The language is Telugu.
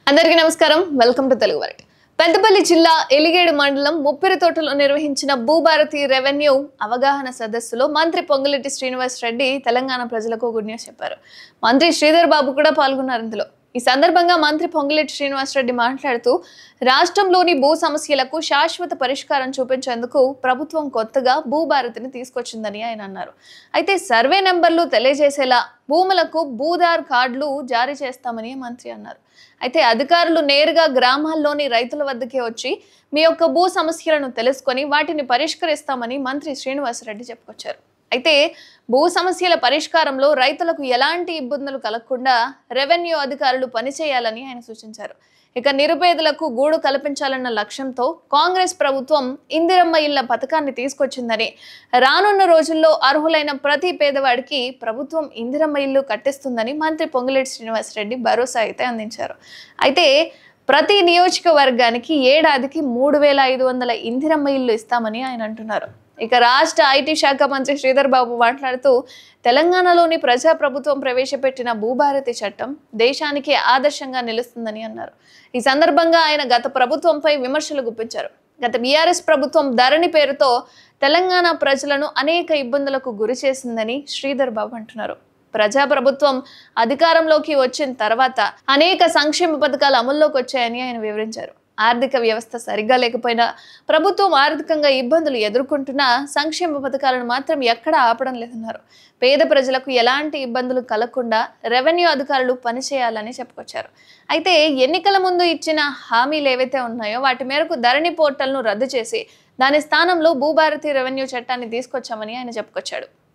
అందరికీ నమస్కారం. Welcome to Telugu world. Peddapalli జిల్లా ఎలిగేడు మండలం ముప్పిరితోటలో నిర్వహించిన భూభారతి రెవెన్యూ అవగాహన సదస్సులో మంత్రి పొంగులేటి శ్రీనివాస్ రెడ్డి తెలంగాణ ప్రజలకు గుడ్ న్యూస్ చెప్పారు. మంత్రి శ్రీధర్ బాబు కూడా పాల్గొన్నారు ఇందులో. ఈ సందర్భంగా మంత్రి పొంగులేటి శ్రీనివాస్ రెడ్డి మాట్లాడుతూ రాష్ట్రంలోని భూ సమస్యలకు శాశ్వత పరిష్కారం చూపించేందుకు ప్రభుత్వం కొత్తగా భూభారతిని తీసుకొచ్చిందని ఆయన అన్నారు. అయితే సర్వే నెంబర్లు తెలియజేసేలా భూములకు భూదార్ కార్డులు జారీ చేస్తామని మంత్రి అన్నారు. అయితే అధికారులు నేరుగా గ్రామాల్లోని రైతుల వద్దకే వచ్చి మీ యొక్క భూ సమస్యలను తెలుసుకొని వాటిని పరిష్కరిస్తామని మంత్రి శ్రీనివాస్ రెడ్డి చెప్పుకొచ్చారు. అయితే భూ సమస్యల పరిష్కారంలో రైతులకు ఎలాంటి ఇబ్బందులు కలగకుండా రెవెన్యూ అధికారులు పనిచేయాలని ఆయన సూచించారు. ఇక నిరుపేదలకు గూడు కల్పించాలన్న లక్ష్యంతో కాంగ్రెస్ ప్రభుత్వం ఇందిరమ్మ ఇళ్ల పథకాన్ని తీసుకొచ్చిందని, రానున్న రోజుల్లో అర్హులైన ప్రతి పేదవాడికి ప్రభుత్వం ఇందిరమ్మ ఇల్లు కట్టిస్తుందని మంత్రి పొంగులేటి శ్రీనివాస్ రెడ్డి భరోసా అయితే అందించారు. అయితే ప్రతి నియోజకవర్గానికి ఏడాదికి 3,500 ఇందిరమ్మ ఇల్లు ఇస్తామని ఆయన అంటున్నారు. ఇక రాష్ట్ర ఐటీ శాఖ మంత్రి శ్రీధర్ బాబు మాట్లాడుతూ తెలంగాణలోని ప్రజాప్రభుత్వం ప్రవేశపెట్టిన భూభారతి చట్టం దేశానికి ఆదర్శంగా నిలుస్తుందని అన్నారు. ఈ సందర్భంగా ఆయన గత ప్రభుత్వంపై విమర్శలు గుప్పించారు. గత బీఆర్ఎస్ ప్రభుత్వం ధరణి పేరుతో తెలంగాణ ప్రజలను అనేక ఇబ్బందులకు గురి చేసిందని శ్రీధర్ బాబు అంటున్నారు. ప్రజాప్రభుత్వం అధికారంలోకి వచ్చిన తర్వాత అనేక సంక్షేమ పథకాలు అమల్లోకి వచ్చాయని ఆయన వివరించారు. ఆర్థిక వ్యవస్థ సరిగ్గా లేకపోయినా ప్రభుత్వం ఆర్థికంగా ఇబ్బందులు ఎదుర్కొంటున్నా సంక్షేమ పథకాలను మాత్రం ఎక్కడా ఆపడం లేదన్నారు. పేద ప్రజలకు ఎలాంటి ఇబ్బందులు కలగకుండా రెవెన్యూ అధికారులు పనిచేయాలని చెప్పుకొచ్చారు. అయితే ఎన్నికల ముందు ఇచ్చిన హామీలు ఏవైతే ఉన్నాయో వాటి మేరకు ధరణి పోర్టల్ను రద్దు చేసి దాని స్థానంలో భూభారతి రెవెన్యూ చట్టాన్ని తీసుకొచ్చామని ఆయన చెప్పుకొచ్చాడు.